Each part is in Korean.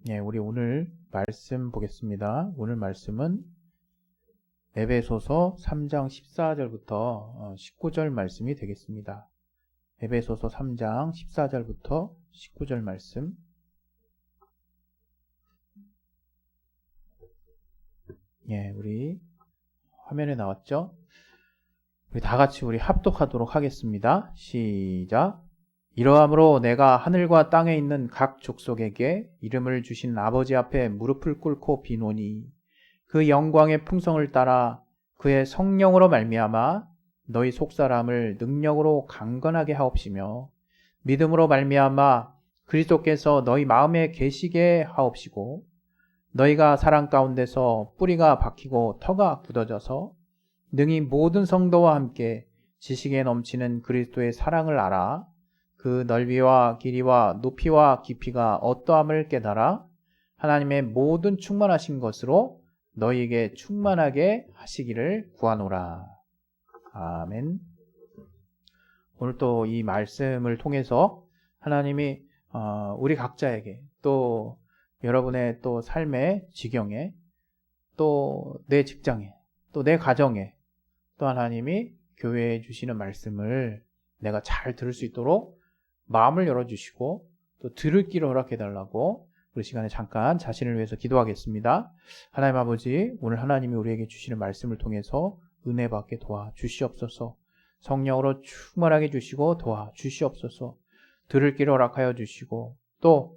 예, 우리 오늘 말씀 보겠습니다. 오늘 말씀은 에베소서 3장 14절부터 19절 말씀이 되겠습니다. 에베소서 3장 14절부터 19절 말씀. 예, 우리 화면에 나왔죠? 우리 다 같이 우리 합독하도록 하겠습니다. 시작. 이러함으로 내가 하늘과 땅에 있는 각 족속에게 이름을 주신 아버지 앞에 무릎을 꿇고 비노니 그 영광의 풍성을 따라 그의 성령으로 말미암아 너희 속사람을 능력으로 강건하게 하옵시며 믿음으로 말미암아 그리스도께서 너희 마음에 계시게 하옵시고 너희가 사랑 가운데서 뿌리가 박히고 터가 굳어져서 능히 모든 성도와 함께 지식에 넘치는 그리스도의 사랑을 알아 그 넓이와 길이와 높이와 깊이가 어떠함을 깨달아 하나님의 모든 충만하신 것으로 너희에게 충만하게 하시기를 구하노라. 아멘. 오늘 또 이 말씀을 통해서 하나님이 우리 각자에게 또 여러분의 또 삶의 지경에 또 내 직장에 또 내 가정에 또 하나님이 교회에 주시는 말씀을 내가 잘 들을 수 있도록 마음을 열어주시고 또 들을 길을 허락해달라고 우리 시간에 잠깐 자신을 위해서 기도하겠습니다. 하나님 아버지, 오늘 하나님이 우리에게 주시는 말씀을 통해서 은혜 받게 도와주시옵소서. 성령으로 충만하게 주시고 도와주시옵소서. 들을 길을 허락하여 주시고 또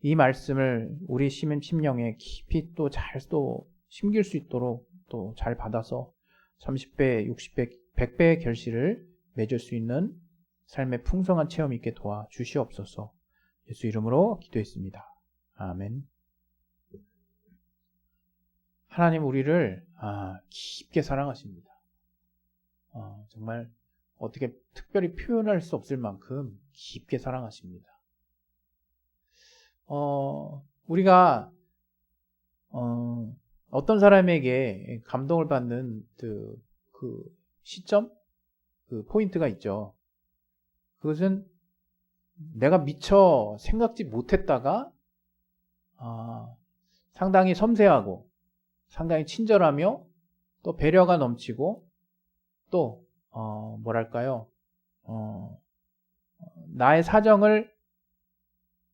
이 말씀을 우리 심령에 깊이 또 잘 또 심길 수 있도록 또 잘 받아서 30배, 60배, 100배의 결실을 맺을 수 있는 삶의 풍성한 체험이 있게 도와주시옵소서. 예수 이름으로 기도했습니다. 아멘. 하나님 우리를 깊게 사랑하십니다. 정말 어떻게 특별히 표현할 수 없을 만큼 깊게 사랑하십니다. 우리가 어떤 사람에게 감동을 받는 그 시점, 그 포인트가 있죠. 그것은 내가 미처 생각지 못했다가 상당히 섬세하고 상당히 친절하며 또 배려가 넘치고 또 뭐랄까요, 나의 사정을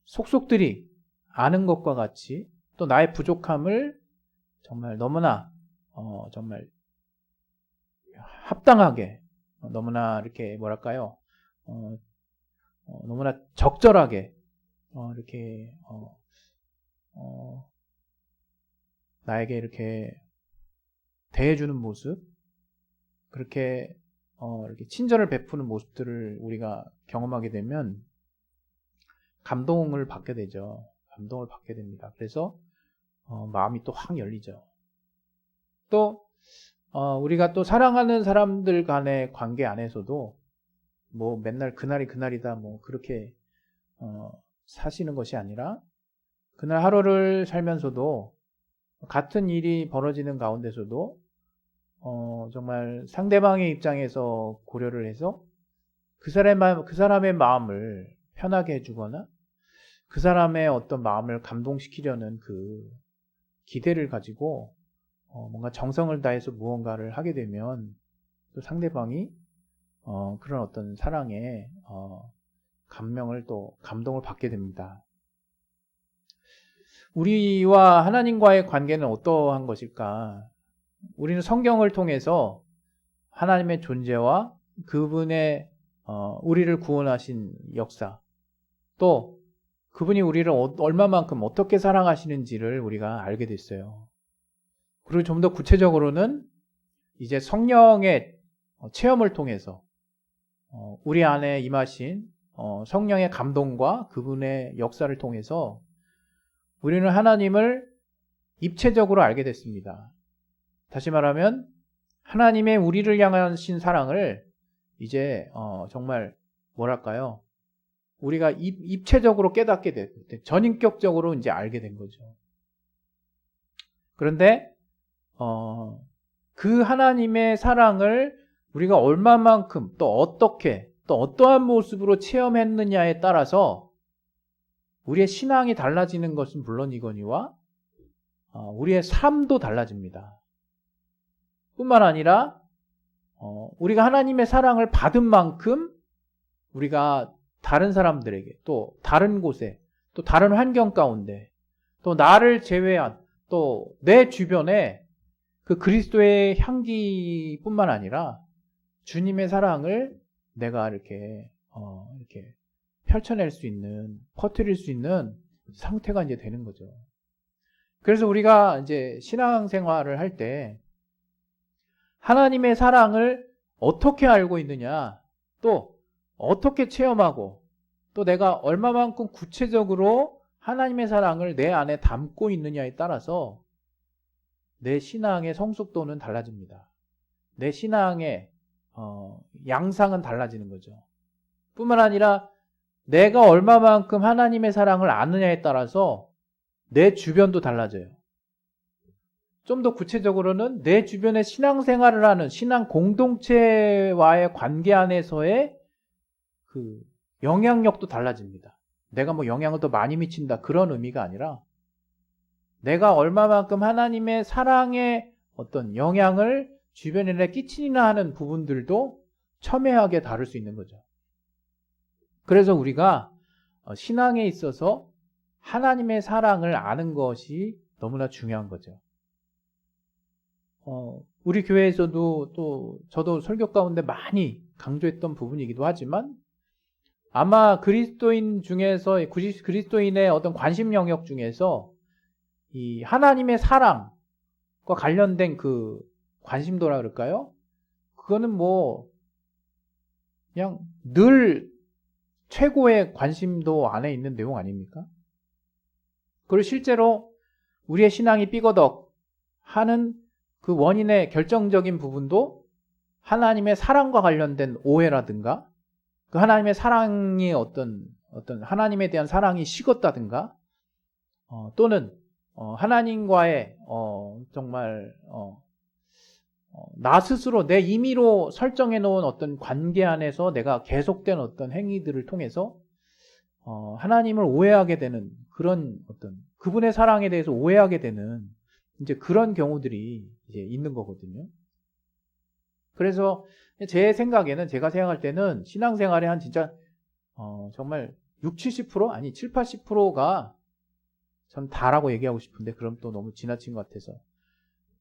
속속들이 아는 것과 같이 또 나의 부족함을 정말 너무나 정말 합당하게 너무나 이렇게 뭐랄까요, 너무나 적절하게 이렇게 나에게 이렇게 대해주는 모습, 그렇게 이렇게 친절을 베푸는 모습들을 우리가 경험하게 되면 감동을 받게 되죠. 감동을 받게 됩니다. 그래서 마음이 또 확 열리죠. 또 우리가 또 사랑하는 사람들 간의 관계 안에서도 뭐 맨날 그날이 그날이다 뭐 그렇게 사시는 것이 아니라 그날 하루를 살면서도 같은 일이 벌어지는 가운데서도 정말 상대방의 입장에서 고려를 해서 그 사람의 마음을 편하게 해주거나 그 사람의 어떤 마음을 감동시키려는 그 기대를 가지고 뭔가 정성을 다해서 무언가를 하게 되면 또 상대방이 그런 어떤 사랑에 감명을 또 감동을 받게 됩니다. 우리와 하나님과의 관계는 어떠한 것일까? 우리는 성경을 통해서 하나님의 존재와 그분의 우리를 구원하신 역사, 또 그분이 우리를 얼마만큼 어떻게 사랑하시는지를 우리가 알게 됐어요. 그리고 좀 더 구체적으로는 이제 성령의 체험을 통해서 우리 안에 임하신 성령의 감동과 그분의 역사를 통해서 우리는 하나님을 입체적으로 알게 됐습니다. 다시 말하면 하나님의 우리를 향하신 사랑을 이제 정말 뭐랄까요, 우리가 입체적으로 깨닫게 됐, 전인격적으로 이제 알게 된 거죠. 그런데 그 하나님의 사랑을 우리가 얼마만큼 또 어떻게 또 어떠한 모습으로 체험했느냐에 따라서 우리의 신앙이 달라지는 것은 물론이거니와 우리의 삶도 달라집니다. 뿐만 아니라 우리가 하나님의 사랑을 받은 만큼 우리가 다른 사람들에게 또 다른 곳에 또 다른 환경 가운데 또 나를 제외한 또 내 주변에 그 그리스도의 향기뿐만 아니라 주님의 사랑을 내가 이렇게 펼쳐낼 수 있는, 퍼뜨릴 수 있는 상태가 이제 되는 거죠. 그래서 우리가 이제 신앙생활을 할 때 하나님의 사랑을 어떻게 알고 있느냐, 또 어떻게 체험하고, 또 내가 얼마만큼 구체적으로 하나님의 사랑을 내 안에 담고 있느냐에 따라서 내 신앙의 성숙도는 달라집니다. 내 신앙의 양상은 달라지는 거죠. 뿐만 아니라 내가 얼마만큼 하나님의 사랑을 아느냐에 따라서 내 주변도 달라져요. 좀 더 구체적으로는 내 주변에 신앙생활을 하는 신앙 공동체와의 관계 안에서의 그 영향력도 달라집니다. 내가 뭐 영향을 더 많이 미친다 그런 의미가 아니라 내가 얼마만큼 하나님의 사랑의 어떤 영향을 주변에 끼치나 하는 부분들도 첨예하게 다룰 수 있는 거죠. 그래서 우리가 신앙에 있어서 하나님의 사랑을 아는 것이 너무나 중요한 거죠. 우리 교회에서도 또 저도 설교 가운데 많이 강조했던 부분이기도 하지만 아마 그리스도인 중에서 그리스도인의 어떤 관심 영역 중에서 이 하나님의 사랑과 관련된 그 관심도라 그럴까요? 그거는 뭐 그냥 늘 최고의 관심도 안에 있는 내용 아닙니까? 그리고 실제로 우리의 신앙이 삐거덕 하는 그 원인의 결정적인 부분도 하나님의 사랑과 관련된 오해라든가 그 하나님의 사랑이 어떤 하나님에 대한 사랑이 식었다든가 또는 하나님과의 정말 나 스스로 내 임의로 설정해 놓은 어떤 관계 안에서 내가 계속된 어떤 행위들을 통해서 하나님을 오해하게 되는 그런 어떤 그분의 사랑에 대해서 오해하게 되는 이제 그런 경우들이 이제 있는 거거든요. 그래서 제 생각에는 제가 생각할 때는 신앙생활의 한 진짜 정말 60-70% 아니 70-80%가 전 다라고 얘기하고 싶은데 그럼 또 너무 지나친 것 같아서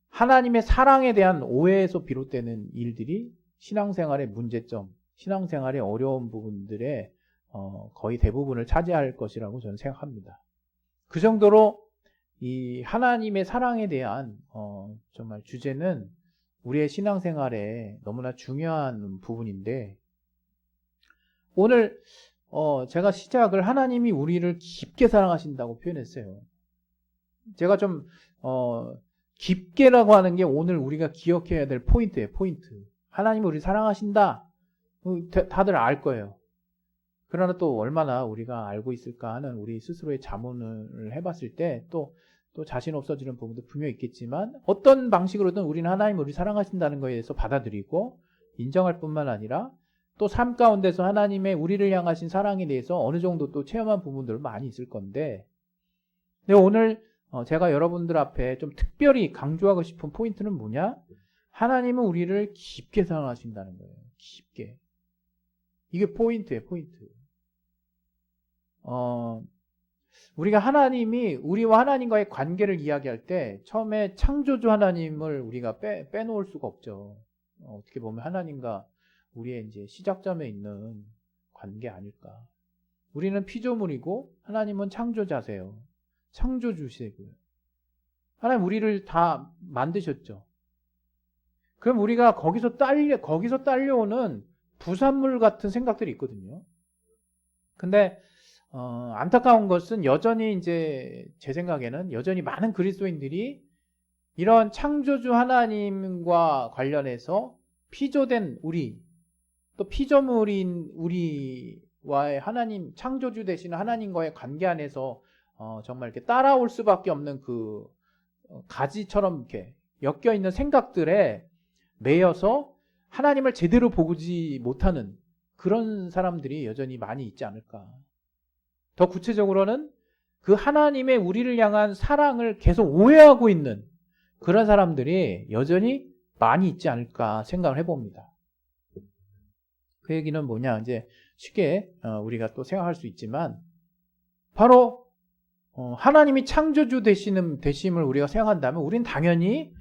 하나님의 사랑에 대한 오해에서 비롯되는 일들이 신앙생활의 문제점, 신앙생활의 어려운 부분들의 거의 대부분을 차지할 것이라고 저는 생각합니다. 그 정도로 이 하나님의 사랑에 대한 정말 주제는 우리의 신앙생활에 너무나 중요한 부분인데 오늘 제가 시작을 하나님이 우리를 깊게 사랑하신다고 표현했어요. 제가 좀 깊게라고 하는 게 오늘 우리가 기억해야 될 포인트예요. 포인트. 하나님이 우리를 사랑하신다. 다들 알 거예요. 그러나 또 얼마나 우리가 알고 있을까 하는 우리 스스로의 자문을 해봤을 때 또 자신 없어지는 부분도 분명히 있겠지만 어떤 방식으로든 우리는 하나님이 우리를 사랑하신다는 것에 대해서 받아들이고 인정할 뿐만 아니라 또 삶 가운데서 하나님의 우리를 향하신 사랑에 대해서 어느 정도 또 체험한 부분들 많이 있을 건데 근데 오늘 제가 여러분들 앞에 좀 특별히 강조하고 싶은 포인트는 뭐냐? 하나님은 우리를 깊게 사랑하신다는 거예요. 깊게. 이게 포인트예요, 포인트. 우리가 하나님이 우리와 하나님과의 관계를 이야기할 때 처음에 창조주 하나님을 우리가 빼놓을 수가 없죠. 어떻게 보면 하나님과 우리의 이제 시작점에 있는 관계 아닐까. 우리는 피조물이고 하나님은 창조자세요. 창조주시고요. 하나님 우리를 다 만드셨죠. 그럼 우리가 거기서 딸려오는 부산물 같은 생각들이 있거든요. 근데 안타까운 것은 여전히 이제 제 생각에는 여전히 많은 그리스도인들이 이런 창조주 하나님과 관련해서 피조된 우리 또 피조물인 우리와의 하나님 창조주 되시는 하나님과의 관계 안에서 정말 이렇게 따라올 수밖에 없는 그 가지처럼 이렇게 엮여 있는 생각들에 매여서 하나님을 제대로 보지 못하는 그런 사람들이 여전히 많이 있지 않을까. 더 구체적으로는 그 하나님의 우리를 향한 사랑을 계속 오해하고 있는 그런 사람들이 여전히 많이 있지 않을까 생각을 해봅니다. 그 얘기는 뭐냐, 이제 쉽게 우리가 또 생각할 수 있지만 바로 하나님이 창조주 되심을 우리가 생각한다면 우리는 당연히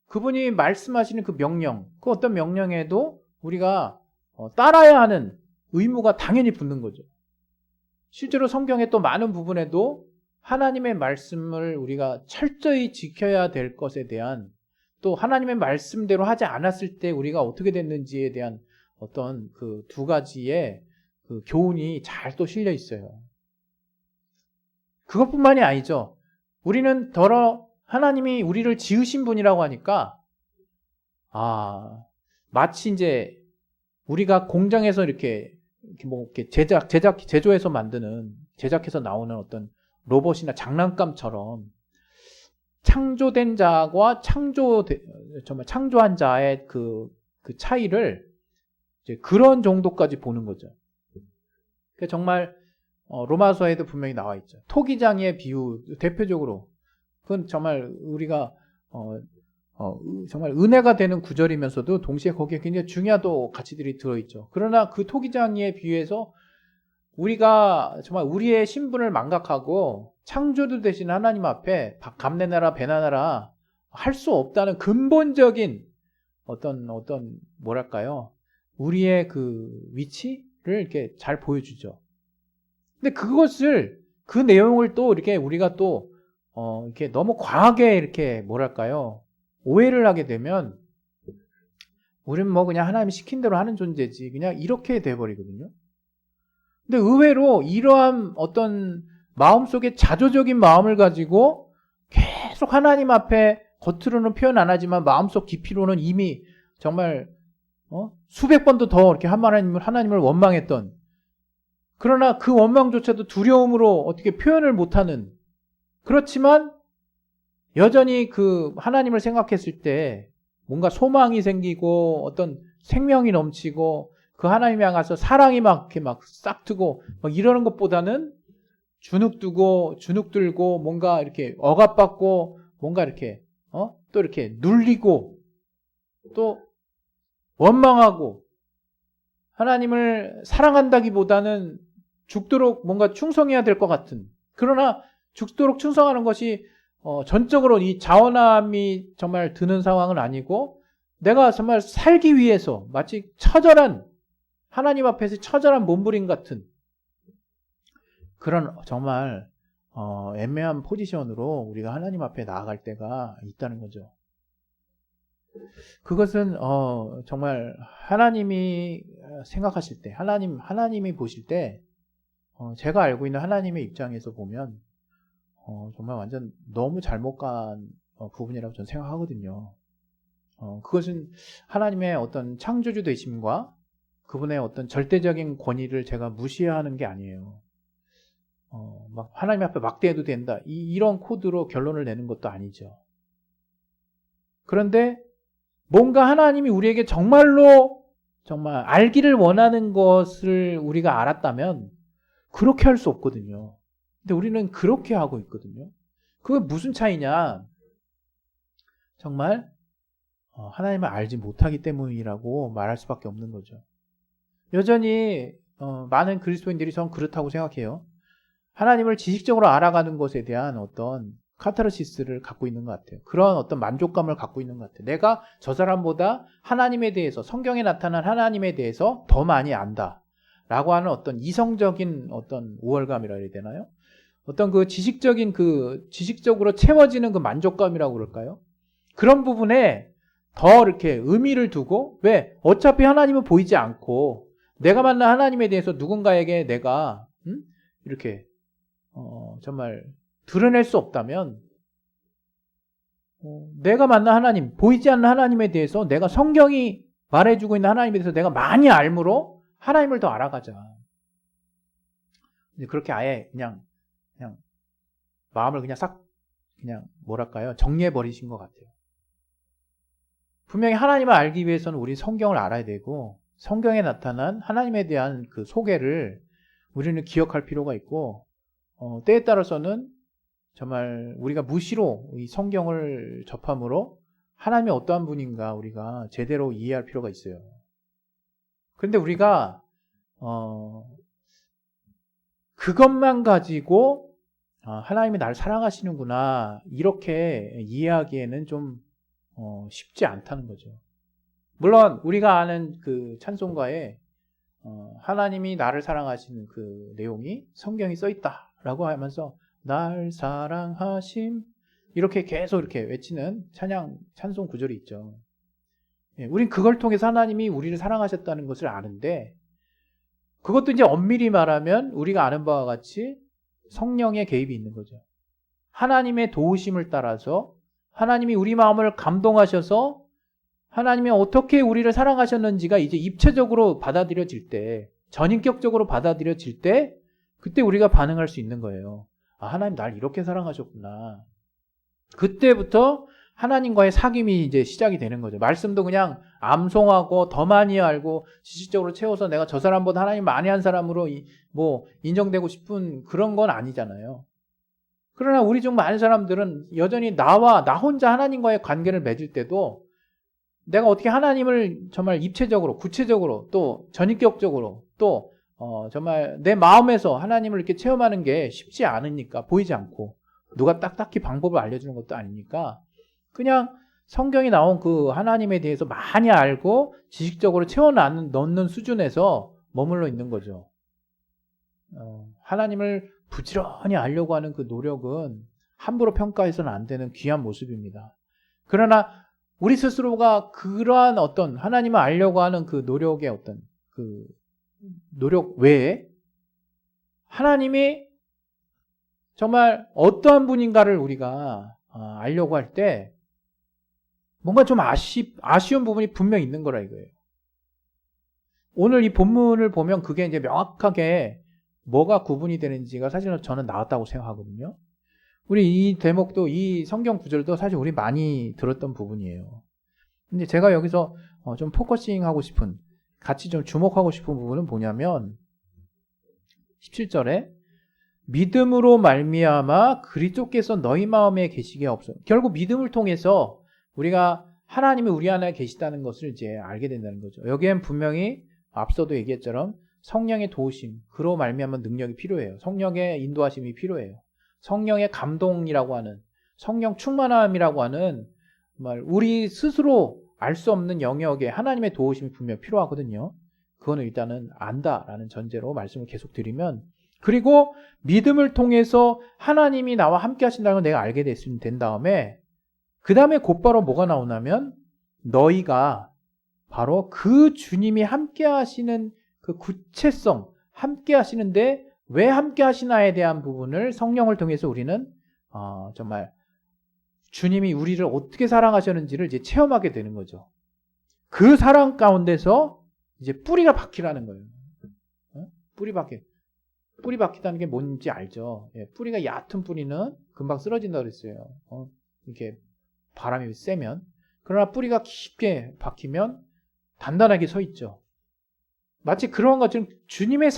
그분이 말씀하시는 그 명령, 그 어떤 명령에도 우리가 따라야 하는 의무가 당연히 붙는 거죠. 실제로 성경의 또 많은 부분에도 하나님의 말씀을 우리가 철저히 지켜야 될 것에 대한, 또 하나님의 말씀대로 하지 않았을 때 우리가 어떻게 됐는지에 대한 어떤 그 두 가지의 그 교훈이 잘 또 실려 있어요. 그것뿐만이 아니죠. 우리는 하나님이 우리를 지으신 분이라고 하니까 마치 이제 우리가 공장에서 이렇게 제조해서 제작해서 나오는 어떤 로봇이나 장난감처럼 창조된 자와 정말 창조한 자의 그 차이를 이제 그런 정도까지 보는 거죠. 정말 로마서에도 분명히 나와 있죠. 토기장의 비유, 대표적으로 그건 정말 우리가 정말 은혜가 되는 구절이면서도 동시에 거기에 굉장히 중요한 또 가치들이 들어있죠. 그러나 그 토기장의 비유에서 우리가 정말 우리의 신분을 망각하고 창조주 되신 하나님 앞에 감내나라 배나나라 할 수 없다는 근본적인 어떤 뭐랄까요, 우리의 그 위치를 이렇게 잘 보여주죠. 근데 그 내용을 또 이렇게 우리가 또 이렇게 너무 과하게 이렇게 뭐랄까요, 오해를 하게 되면 우리는 뭐 그냥 하나님이 시킨 대로 하는 존재지, 그냥 이렇게 돼버리거든요. 근데 의외로 이러한 어떤 마음속에 자조적인 마음을 가지고 계속 하나님 앞에 겉으로는 표현 안 하지만 마음속 깊이로는 이미 정말 수백 번도 더 이렇게 하나님을 원망했던, 그러나 그 원망조차도 두려움으로 어떻게 표현을 못하는, 그렇지만 여전히 그 하나님을 생각했을 때 뭔가 소망이 생기고 어떤 생명이 넘치고 그 하나님 향해서 사랑이 막 싹트고 이러는 것보다는 주눅들고 뭔가 이렇게 억압받고 뭔가 이렇게 또 이렇게 눌리고 또 원망하고 하나님을 사랑한다기보다는 죽도록 뭔가 충성해야 될 것 같은, 그러나 죽도록 충성하는 것이 전적으로 이 자원함이 정말 드는 상황은 아니고 내가 정말 살기 위해서 마치 하나님 앞에서 처절한 몸부림 같은 그런 정말 애매한 포지션으로 우리가 하나님 앞에 나아갈 때가 있다는 거죠. 그것은 정말 하나님이 생각하실 때, 하나님이 보실 때 제가 알고 있는 하나님의 입장에서 보면 정말 완전 너무 잘못 간 부분이라고 저는 생각하거든요. 그것은 하나님의 어떤 창조주 되심과 그분의 어떤 절대적인 권위를 제가 무시하는 게 아니에요. 막 하나님 앞에 막대해도 된다, 이런 코드로 결론을 내는 것도 아니죠. 그런데 뭔가 하나님이 우리에게 정말 알기를 원하는 것을 우리가 알았다면 그렇게 할 수 없거든요. 근데 우리는 그렇게 하고 있거든요. 그게 무슨 차이냐? 정말 하나님을 알지 못하기 때문이라고 말할 수밖에 없는 거죠. 여전히 많은 그리스도인들이 전 그렇다고 생각해요. 하나님을 지식적으로 알아가는 것에 대한 어떤 카타르시스를 갖고 있는 것 같아요. 그런 어떤 만족감을 갖고 있는 것 같아요. 내가 저 사람보다 하나님에 대해서, 성경에 나타난 하나님에 대해서 더 많이 안다 라고 하는 어떤 이성적인 어떤 우월감이라 해야 되나요? 어떤 지식적으로 채워지는 그 만족감이라고 그럴까요? 그런 부분에 더 이렇게 의미를 두고, 왜? 어차피 하나님은 보이지 않고 내가 만난 하나님에 대해서 누군가에게 내가 이렇게 정말 드러낼 수 없다면 내가 만난 하나님, 보이지 않는 하나님에 대해서 내가 성경이 말해주고 있는 하나님에 대해서 내가 많이 알므로 하나님을 더 알아가자. 그렇게 아예 그냥 마음을 그냥 뭐랄까요, 정리해버리신 것 같아요. 분명히 하나님을 알기 위해서는 우리 성경을 알아야 되고 성경에 나타난 하나님에 대한 그 소개를 우리는 기억할 필요가 있고, 때에 따라서는 정말 우리가 무시로 이 성경을 접함으로 하나님이 어떠한 분인가 우리가 제대로 이해할 필요가 있어요. 그런데 우리가 그것만 가지고 하나님이 나를 사랑하시는구나 이렇게 이해하기에는 좀 쉽지 않다는 거죠. 물론 우리가 아는 그 찬송가에 하나님이 나를 사랑하시는 그 내용이 성경이 써 있다라고 하면서 날 사랑하심 이렇게 계속 이렇게 외치는 찬송 구절이 있죠. 예, 우린 그걸 통해서 하나님이 우리를 사랑하셨다는 것을 아는데 그것도 이제 엄밀히 말하면 우리가 아는 바와 같이 성령의 개입이 있는 거죠. 하나님의 도우심을 따라서 하나님이 우리 마음을 감동하셔서 하나님이 어떻게 우리를 사랑하셨는지가 이제 입체적으로 받아들여질 때, 전인격적으로 받아들여질 때, 그때 우리가 반응할 수 있는 거예요. 아, 하나님 날 이렇게 사랑하셨구나. 그때부터 하나님과의 사귐이 이제 시작이 되는 거죠. 말씀도 그냥 암송하고 더 많이 알고 지식적으로 채워서 내가 저 사람보다 하나님 많이 한 사람으로 인정되고 싶은 그런 건 아니잖아요. 그러나 우리 중 많은 사람들은 여전히 나 혼자 하나님과의 관계를 맺을 때도 내가 어떻게 하나님을 정말 입체적으로, 구체적으로, 또 전인격적으로, 또 정말 내 마음에서 하나님을 이렇게 체험하는 게 쉽지 않으니까, 보이지 않고 누가 딱딱히 방법을 알려주는 것도 아니니까 그냥 성경이 나온 그 하나님에 대해서 많이 알고 지식적으로 넣는 수준에서 머물러 있는 거죠. 하나님을 부지런히 알려고 하는 그 노력은 함부로 평가해서는 안 되는 귀한 모습입니다. 그러나 우리 스스로가 그러한 어떤 하나님을 알려고 하는 그 노력의 어떤 그 노력 외에 하나님이 정말 어떠한 분인가를 우리가 알려고 할 때 뭔가 좀 아쉬운 부분이 분명히 있는 거라 이거예요. 오늘 이 본문을 보면 그게 이제 명확하게 뭐가 구분이 되는지가 사실은 저는 나왔다고 생각하거든요. 우리 이 대목도 이 성경 구절도 사실 우리 많이 들었던 부분이에요. 근데 제가 여기서 좀 포커싱 하고 싶은, 같이 좀 주목하고 싶은 부분은 뭐냐면 17절에 믿음으로 말미암아 그리스도께서 너희 마음에 계시게 하옵소서. 결국 믿음을 통해서 우리가 하나님이 우리 안에 계시다는 것을 이제 알게 된다는 거죠. 여기엔 분명히 앞서도 얘기했처럼 성령의 도우심, 그로 말미암은 능력이 필요해요. 성령의 인도하심이 필요해요. 성령의 감동이라고 하는, 성령 충만함이라고 하는 정말 우리 스스로 알 수 없는 영역에 하나님의 도우심이 분명 필요하거든요. 그거는 일단은 안다라는 전제로 말씀을 계속 드리면, 그리고 믿음을 통해서 하나님이 나와 함께 하신다는 걸 내가 알게 된 다음에 그 다음에 곧바로 뭐가 나오냐면 너희가 바로 그 주님이 함께 하시는 그 구체성, 함께 하시는데 왜 함께 하시나에 대한 부분을 성령을 통해서 우리는 정말 주님이 우리를 어떻게 사랑하셨는지를 이제 체험하게 되는 거죠. 그 사랑 가운데서 이제 뿌리가 박히라는 거예요. 뿌리 박히다는 게 뭔지 알죠? 예, 뿌리가 얕은 뿌리는 금방 쓰러진다고 그랬어요. 이렇게 바람이 세면. 그러나 뿌리가 깊게 박히면 단단하게 서 있죠. 마치 그런 것처럼 주님의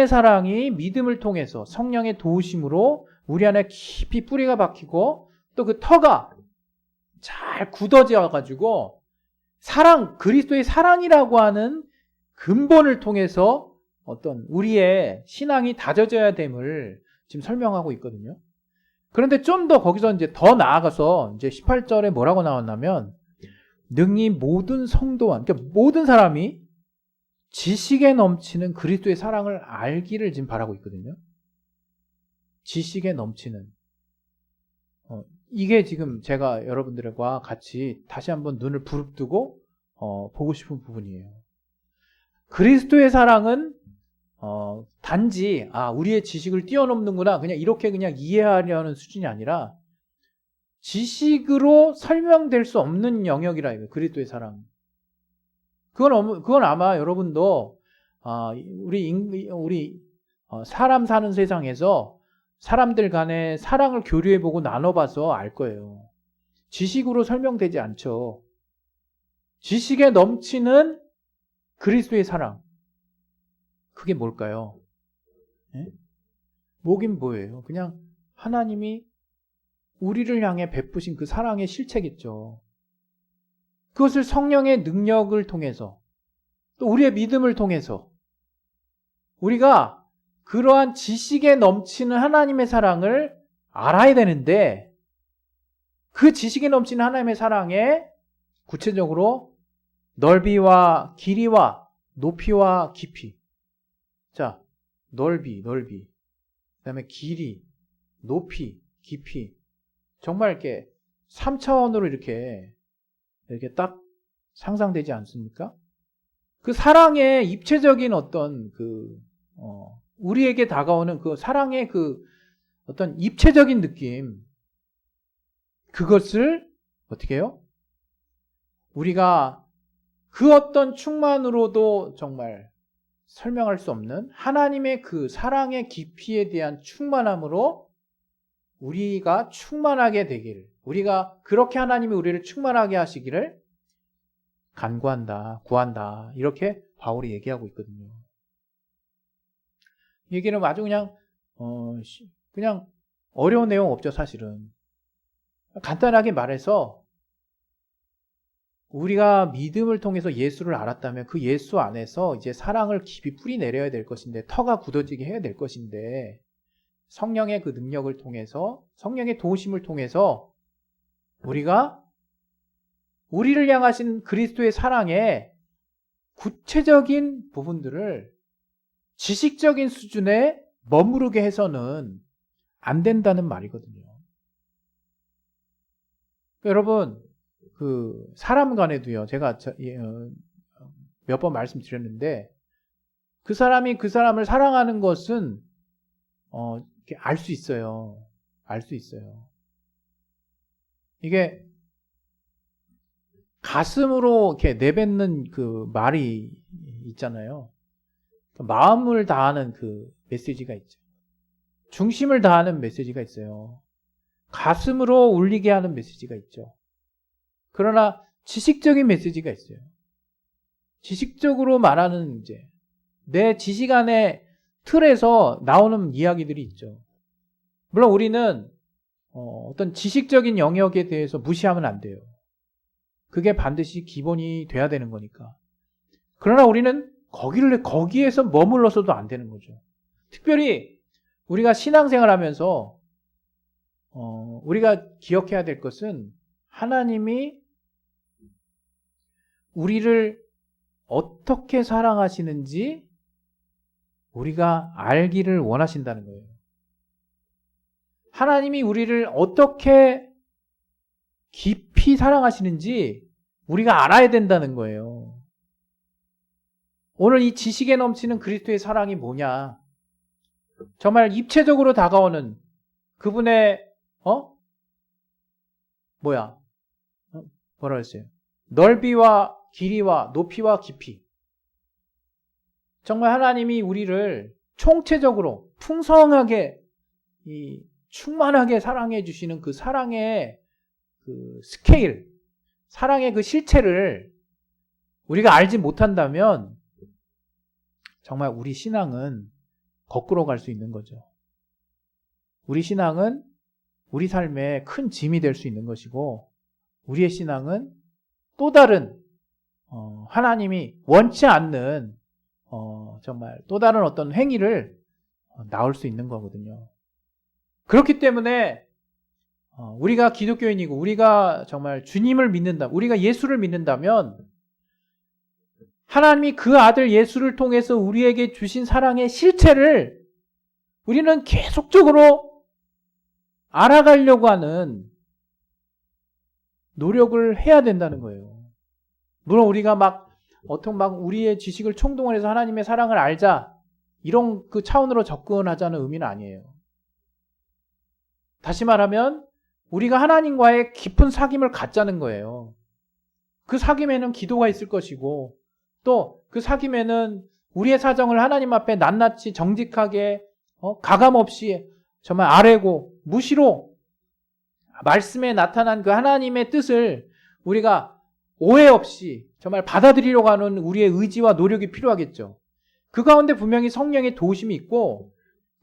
사랑이 믿음을 통해서 성령의 도우심으로 우리 안에 깊이 뿌리가 박히고 또 그 터가 잘 굳어져 가지고 그리스도의 사랑이라고 하는 근본을 통해서 어떤 우리의 신앙이 다져져야 됨을 지금 설명하고 있거든요. 그런데 좀 더 거기서 이제 더 나아가서 이제 18절에 뭐라고 나왔냐면 능히 모든 성도와, 그러니까 모든 사람이 지식에 넘치는 그리스도의 사랑을 알기를 지금 바라고 있거든요. 지식에 넘치는. 이게 지금 제가 여러분들과 같이 다시 한번 눈을 부릅뜨고 보고 싶은 부분이에요. 그리스도의 사랑은 단지 우리의 지식을 뛰어넘는구나 그냥 이렇게 그냥 이해하려는 수준이 아니라 지식으로 설명될 수 없는 영역이라 이거예요. 그리스도의 사랑. 그건 아마 여러분도 우리 사람 사는 세상에서 사람들 간에 사랑을 교류해보고 나눠봐서 알 거예요. 지식으로 설명되지 않죠. 지식에 넘치는 그리스도의 사랑. 그게 뭘까요? 네? 뭐긴 뭐예요. 그냥 하나님이 우리를 향해 베푸신 그 사랑의 실체겠죠. 그것을 성령의 능력을 통해서 또 우리의 믿음을 통해서 우리가 그러한 지식에 넘치는 하나님의 사랑을 알아야 되는데 그 지식에 넘치는 하나님의 사랑에 구체적으로 넓이와 길이와 높이와 깊이. 자, 넓이. 그 다음에 길이, 높이, 깊이. 정말 이렇게 3차원으로 이렇게 딱 상상되지 않습니까? 그 사랑의 입체적인 어떤 우리에게 다가오는 그 사랑의 그 어떤 입체적인 느낌. 그것을 어떻게 해요? 우리가 그 어떤 충만으로도 정말 설명할 수 없는 하나님의 그 사랑의 깊이에 대한 충만함으로 우리가 충만하게 되기를, 우리가 그렇게 하나님이 우리를 충만하게 하시기를 간구한다, 구한다, 이렇게 바울이 얘기하고 있거든요. 얘기는 아주 그냥 어려운 내용 없죠, 사실은. 간단하게 말해서 우리가 믿음을 통해서 예수를 알았다면 그 예수 안에서 이제 사랑을 깊이 뿌리 내려야 될 것인데, 터가 굳어지게 해야 될 것인데, 성령의 그 능력을 통해서, 성령의 도우심을 통해서 우리가 우리를 향하신 그리스도의 사랑의 구체적인 부분들을 지식적인 수준에 머무르게 해서는 안 된다는 말이거든요. 여러분, 그 사람 간에도요, 제가 몇 번 말씀드렸는데, 그 사람이 그 사람을 사랑하는 것은 알 수 있어요. 알 수 있어요. 이게 가슴으로 이렇게 내뱉는 그 말이 있잖아요. 마음을 다하는 그 메시지가 있죠. 중심을 다하는 메시지가 있어요. 가슴으로 울리게 하는 메시지가 있죠. 그러나 지식적인 메시지가 있어요. 지식적으로 말하는 이제 내 지식 안의 틀에서 나오는 이야기들이 있죠. 물론 우리는 어떤 지식적인 영역에 대해서 무시하면 안 돼요. 그게 반드시 기본이 돼야 되는 거니까. 그러나 우리는 거기에서 머물러서도 안 되는 거죠. 특별히 우리가 신앙생활 하면서 우리가 기억해야 될 것은 하나님이 우리를 어떻게 사랑하시는지 우리가 알기를 원하신다는 거예요. 하나님이 우리를 어떻게 깊이 사랑하시는지 우리가 알아야 된다는 거예요. 오늘 이 지식에 넘치는 그리스도의 사랑이 뭐냐? 정말 입체적으로 다가오는 그분의 뭐라 그랬어요? 넓이와 길이와 높이와 깊이. 정말 하나님이 우리를 총체적으로 풍성하게 충만하게 사랑해 주시는 그 사랑의 그 스케일, 사랑의 그 실체를 우리가 알지 못한다면 정말 우리 신앙은 거꾸로 갈 수 있는 거죠. 우리 신앙은 우리 삶에 큰 짐이 될 수 있는 것이고, 우리의 신앙은 또 다른 하나님이 원치 않는 정말 또 다른 어떤 행위를 나올 수 있는 거거든요. 그렇기 때문에 우리가 기독교인이고 우리가 정말 주님을 믿는다, 우리가 예수를 믿는다면 하나님이 그 아들 예수를 통해서 우리에게 주신 사랑의 실체를 우리는 계속적으로 알아가려고 하는 노력을 해야 된다는 거예요. 물론 우리가 막 우리의 지식을 총동원해서 하나님의 사랑을 알자, 이런 그 차원으로 접근하자는 의미는 아니에요. 다시 말하면 우리가 하나님과의 깊은 사귐을 갖자는 거예요. 그 사귐에는 기도가 있을 것이고, 또 그 사귐에는 우리의 사정을 하나님 앞에 낱낱이 정직하게 가감 없이 정말 아뢰고 무시로 말씀에 나타난 그 하나님의 뜻을 우리가 오해 없이 정말 받아들이려고 하는 우리의 의지와 노력이 필요하겠죠. 그 가운데 분명히 성령의 도우심이 있고,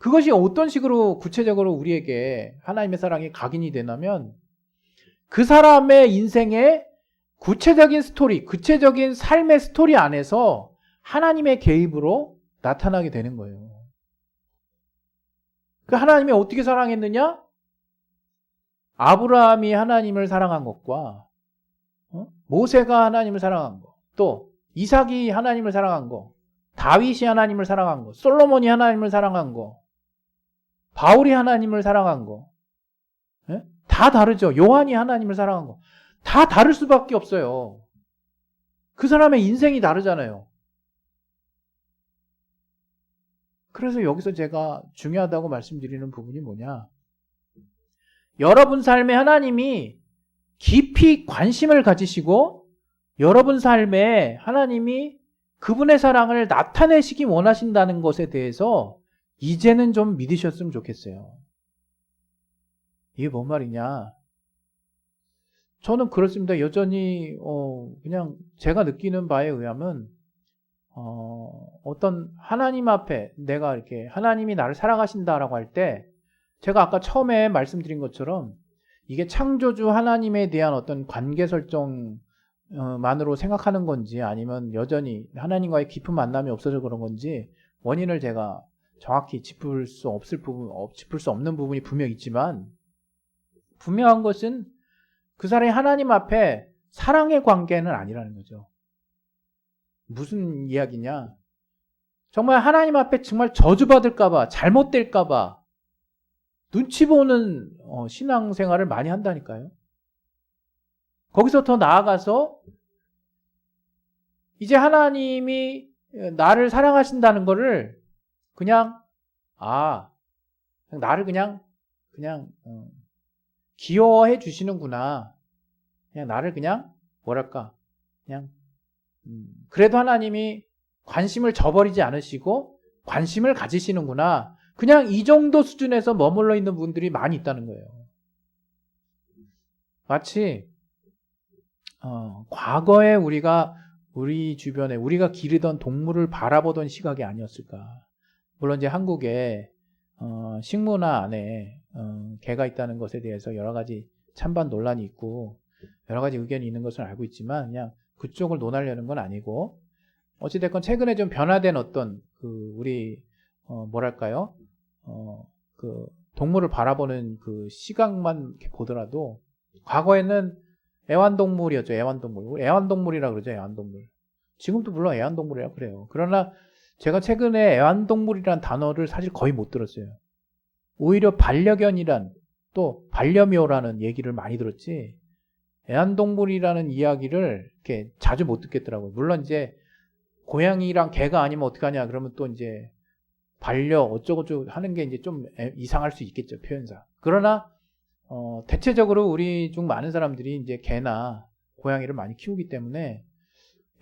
그것이 어떤 식으로 구체적으로 우리에게 하나님의 사랑이 각인이 되냐면 그 사람의 인생의 구체적인 스토리, 구체적인 삶의 스토리 안에서 하나님의 개입으로 나타나게 되는 거예요. 그 하나님이 어떻게 사랑했느냐? 아브라함이 하나님을 사랑한 것과 모세가 하나님을 사랑한 것, 또 이삭이 하나님을 사랑한 것, 다윗이 하나님을 사랑한 것, 솔로몬이 하나님을 사랑한 것, 바울이 하나님을 사랑한 거, 다 다르죠. 요한이 하나님을 사랑한 거, 다 다를 수밖에 없어요. 그 사람의 인생이 다르잖아요. 그래서 여기서 제가 중요하다고 말씀드리는 부분이 뭐냐? 여러분 삶에 하나님이 깊이 관심을 가지시고 여러분 삶에 하나님이 그분의 사랑을 나타내시기 원하신다는 것에 대해서 이제는 좀 믿으셨으면 좋겠어요. 이게 뭔 말이냐? 저는 그렇습니다. 여전히 그냥 제가 느끼는 바에 의하면 어떤 하나님 앞에 내가 이렇게 하나님이 나를 사랑하신다라고 할 때 제가 아까 처음에 말씀드린 것처럼 이게 창조주 하나님에 대한 어떤 관계 설정만으로 생각하는 건지 아니면 여전히 하나님과의 깊은 만남이 없어서 그런 건지 원인을 제가 정확히 짚을 수 없는 부분이 분명 있지만 분명한 것은 그 사람이 하나님 앞에 사랑의 관계는 아니라는 거죠. 무슨 이야기냐? 정말 하나님 앞에 정말 저주받을까봐 잘못될까봐 눈치 보는 신앙생활을 많이 한다니까요. 거기서 더 나아가서 이제 하나님이 나를 사랑하신다는 거를 그냥 나를 그냥 귀여워해 주시는구나. 그냥 나를 그냥 그냥 그래도 하나님이 관심을 저버리지 않으시고 관심을 가지시는구나. 그냥 이 정도 수준에서 머물러 있는 분들이 많이 있다는 거예요. 마치 과거에 우리 주변에 우리가 기르던 동물을 바라보던 시각이 아니었을까. 물론 이제 한국에 식문화 안에 개가 있다는 것에 대해서 여러 가지 찬반 논란이 있고 여러 가지 의견이 있는 것을 알고 있지만 그냥 그쪽을 논하려는 건 아니고 어찌됐건 최근에 좀 변화된 어떤 우리 그 동물을 바라보는 그 시각만 이렇게 보더라도 과거에는 애완동물이었죠. 애완동물이라 그러죠. 애완동물. 지금도 물론 애완동물이라 그래요. 그러나 제가 최근에 애완동물이란 단어를 사실 거의 못 들었어요. 오히려 반려견이란 또 반려묘라는 얘기를 많이 들었지 애완동물이라는 이야기를 이렇게 자주 못 듣겠더라고요. 물론 이제 고양이랑 개가 아니면 어떡하냐 그러면 또 이제 반려 어쩌고저쩌고 하는 게 이제 좀 이상할 수 있겠죠. 표현상. 그러나 대체적으로 우리 중 많은 사람들이 이제 개나 고양이를 많이 키우기 때문에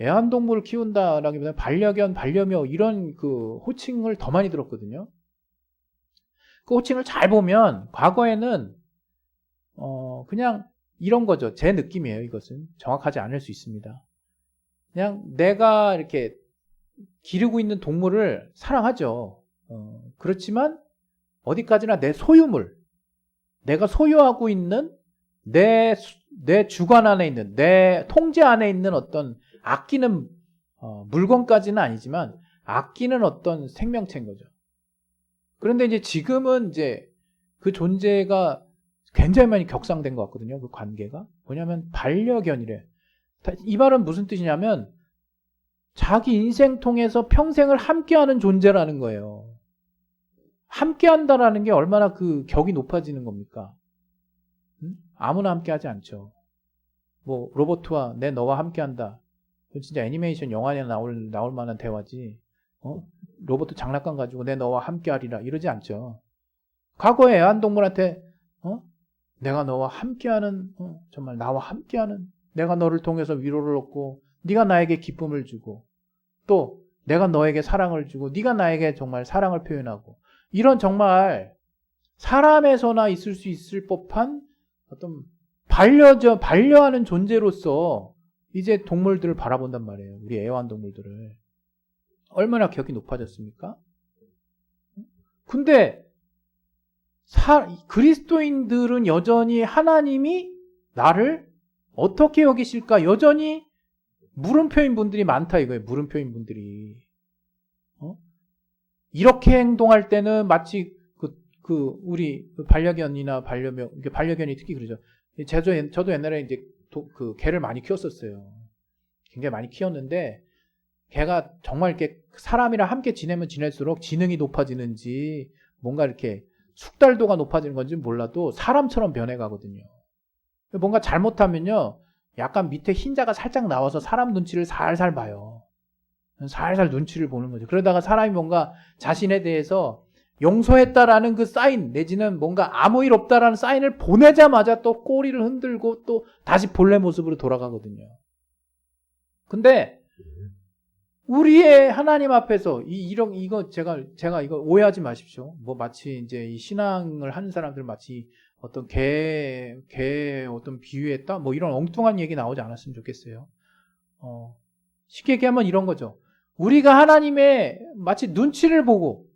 애완동물을 키운다라기보다는 반려견, 반려묘 이런 그 호칭을 더 많이 들었거든요. 그 호칭을 잘 보면 과거에는 그냥 이런 거죠. 제 느낌이에요. 이것은 정확하지 않을 수 있습니다. 그냥 내가 이렇게 기르고 있는 동물을 사랑하죠. 그렇지만 어디까지나 내 소유물, 내가 소유하고 있는 내 주관 안에 있는 내 통제 안에 있는 어떤 아끼는 물건까지는 아니지만 아끼는 어떤 생명체인 거죠. 그런데 이제 지금은 이제 그 존재가 굉장히 많이 격상된 것 같거든요. 그 관계가. 뭐냐면 반려견이래. 이 말은 무슨 뜻이냐면 자기 인생 통해서 평생을 함께하는 존재라는 거예요. 함께한다라는 게 얼마나 그 격이 높아지는 겁니까? 아무나 함께하지 않죠. 뭐 로봇과 너와 함께한다. 진짜 애니메이션 영화에 나올 만한 대화지. 로봇 장난감 가지고 너와 함께하리라 이러지 않죠. 과거에 애완동물한테 내가 너와 함께하는 정말 나와 함께하는 내가 너를 통해서 위로를 얻고 네가 나에게 기쁨을 주고 또 내가 너에게 사랑을 주고 네가 나에게 정말 사랑을 표현하고 이런 정말 사람에서나 있을 수 있을 법한 어떤 반려하는 존재로서 이제 동물들을 바라본단 말이에요. 우리 애완동물들을. 얼마나 격이 높아졌습니까? 근데 그리스도인들은 여전히 하나님이 나를 어떻게 여기실까? 여전히 물음표인 분들이 많다 이거예요. 물음표인 분들이. 이렇게 행동할 때는 마치 우리 반려견이나 반려견이 특히 그러죠. 저도 옛날에 이제 개를 많이 키웠었어요. 굉장히 많이 키웠는데, 개가 정말 이렇게 사람이랑 함께 지내면 지낼수록 지능이 높아지는지, 뭔가 이렇게 숙달도가 높아지는 건지 몰라도 사람처럼 변해가거든요. 뭔가 잘못하면요, 약간 밑에 흰자가 살짝 나와서 사람 눈치를 살살 봐요. 살살 눈치를 보는 거죠. 그러다가 사람이 뭔가 자신에 대해서 용서했다라는 그 사인, 내지는 뭔가 아무 일 없다라는 사인을 보내자마자 또 꼬리를 흔들고 또 다시 본래 모습으로 돌아가거든요. 근데 우리의 하나님 앞에서 이거 제가 이거 오해하지 마십시오. 뭐 마치 이제 이 신앙을 하는 사람들 마치 어떤 개 어떤 비유했다 뭐 이런 엉뚱한 얘기 나오지 않았으면 좋겠어요. 쉽게 얘기하면 이런 거죠. 우리가 하나님의 마치 눈치를 보고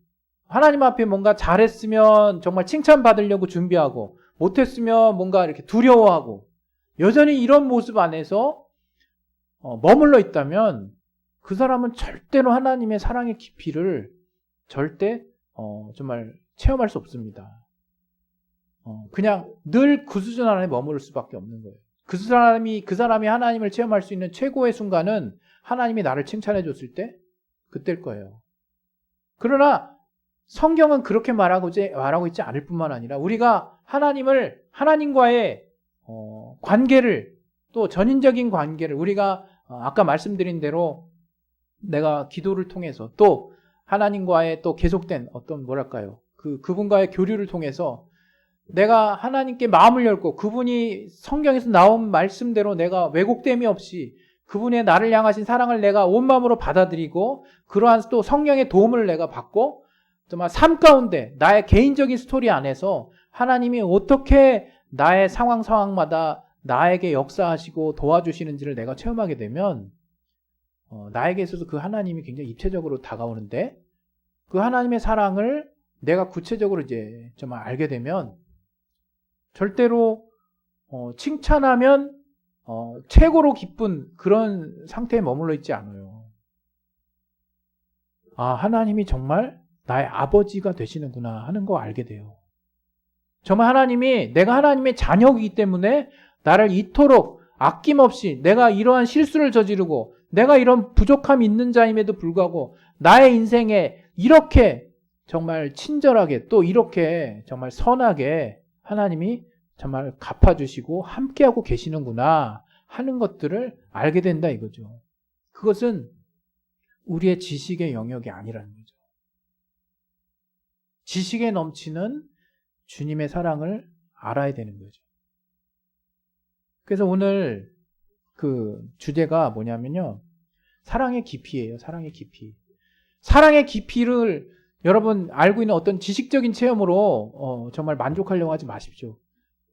하나님 앞에 뭔가 잘했으면 정말 칭찬받으려고 준비하고 못했으면 뭔가 이렇게 두려워하고 여전히 이런 모습 안에서 머물러 있다면 그 사람은 절대로 하나님의 사랑의 깊이를 절대 정말 체험할 수 없습니다. 그냥 늘 그 수준 안에 머무를 수밖에 없는 거예요. 그 사람이 하나님을 체험할 수 있는 최고의 순간은 하나님이 나를 칭찬해 줬을 때 그때일 거예요. 그러나 성경은 그렇게 말하고 있지 않을 뿐만 아니라 우리가 하나님과의 관계를 또 전인적인 관계를 우리가 아까 말씀드린 대로 내가 기도를 통해서 또 하나님과의 또 계속된 어떤 뭐랄까요 그분과의 교류를 통해서 내가 하나님께 마음을 열고 그분이 성경에서 나온 말씀대로 내가 왜곡됨이 없이 그분의 나를 향하신 사랑을 내가 온 마음으로 받아들이고 그러한 또 성령의 도움을 내가 받고 정말 삶 가운데 나의 개인적인 스토리 안에서 하나님이 어떻게 나의 상황마다 나에게 역사하시고 도와주시는지를 내가 체험하게 되면 나에게 있어서 그 하나님이 굉장히 입체적으로 다가오는데 그 하나님의 사랑을 내가 구체적으로 이제 정말 알게 되면 절대로 칭찬하면 최고로 기쁜 그런 상태에 머물러 있지 않아요. 아, 하나님이 정말 나의 아버지가 되시는구나 하는 거 알게 돼요. 정말 내가 하나님의 자녀이기 때문에 나를 이토록 아낌없이 내가 이러한 실수를 저지르고 내가 이런 부족함이 있는 자임에도 불구하고 나의 인생에 이렇게 정말 친절하게 또 이렇게 정말 선하게 하나님이 정말 갚아주시고 함께하고 계시는구나 하는 것들을 알게 된다 이거죠. 그것은 우리의 지식의 영역이 아니라는 거죠. 지식에 넘치는 주님의 사랑을 알아야 되는 거죠. 그래서 오늘 그 주제가 뭐냐면요. 사랑의 깊이예요. 사랑의 깊이. 사랑의 깊이를 여러분 알고 있는 어떤 지식적인 체험으로 정말 만족하려고 하지 마십시오.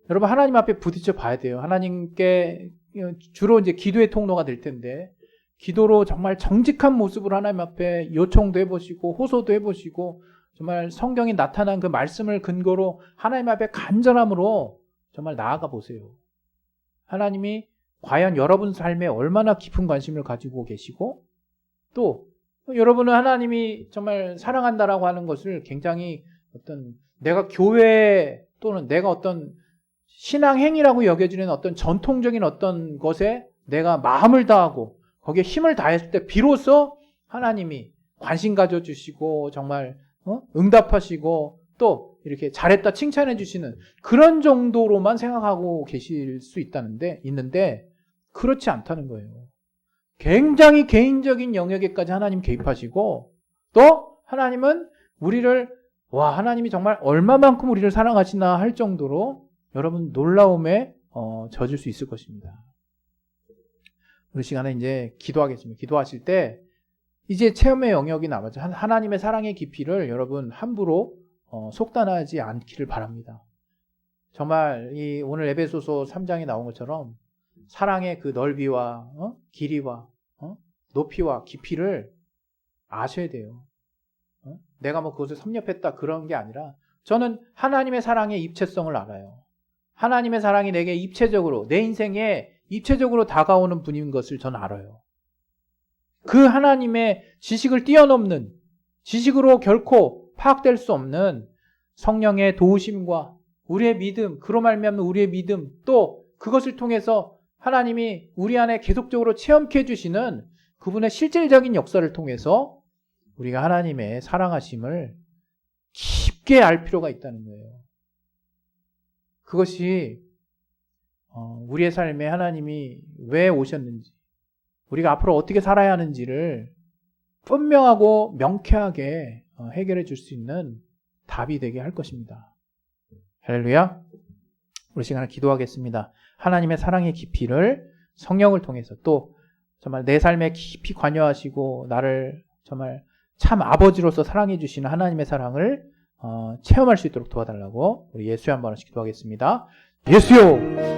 여러분 하나님 앞에 부딪혀 봐야 돼요. 하나님께 주로 이제 기도의 통로가 될 텐데 기도로 정말 정직한 모습으로 하나님 앞에 요청도 해보시고 호소도 해보시고 정말 성경이 나타난 그 말씀을 근거로 하나님 앞에 간절함으로 정말 나아가 보세요. 하나님이 과연 여러분 삶에 얼마나 깊은 관심을 가지고 계시고 또 여러분은 하나님이 정말 사랑한다라고 하는 것을 굉장히 어떤 내가 교회 또는 내가 어떤 신앙행위라고 여겨지는 어떤 전통적인 어떤 것에 내가 마음을 다하고 거기에 힘을 다했을 때 비로소 하나님이 관심 가져주시고 정말 응답하시고 또 이렇게 잘했다 칭찬해 주시는 그런 정도로만 생각하고 계실 수 있는데 그렇지 않다는 거예요. 굉장히 개인적인 영역에까지 하나님 개입하시고 또 하나님은 하나님이 정말 얼마만큼 우리를 사랑하시나 할 정도로 여러분 놀라움에 젖을 수 있을 것입니다. 우리 시간에 이제 기도하겠습니다. 기도하실 때 이제 체험의 영역이 남았죠. 하나님의 사랑의 깊이를 여러분 함부로 속단하지 않기를 바랍니다. 정말 오늘 에베소서 3장에 나온 것처럼 사랑의 그 넓이와 길이와 높이와 깊이를 아셔야 돼요. 내가 뭐 그것을 섭렵했다 그런 게 아니라 저는 하나님의 사랑의 입체성을 알아요. 하나님의 사랑이 내게 입체적으로 내 인생에 입체적으로 다가오는 분인 것을 저는 알아요. 그 하나님의 지식을 뛰어넘는 지식으로 결코 파악될 수 없는 성령의 도우심과 우리의 믿음, 그로 말미암는 우리의 믿음, 또 그것을 통해서 하나님이 우리 안에 계속적으로 체험케 해주시는 그분의 실질적인 역사를 통해서 우리가 하나님의 사랑하심을 깊게 알 필요가 있다는 거예요. 그것이 우리의 삶에 하나님이 왜 오셨는지, 우리가 앞으로 어떻게 살아야 하는지를 분명하고 명쾌하게 해결해 줄 수 있는 답이 되게 할 것입니다. 할렐루야. 우리 시간에 기도하겠습니다. 하나님의 사랑의 깊이를 성령을 통해서 또 정말 내 삶에 깊이 관여하시고 나를 정말 참 아버지로서 사랑해 주시는 하나님의 사랑을 체험할 수 있도록 도와달라고 우리 예수의 한 번씩 기도하겠습니다. 예수요,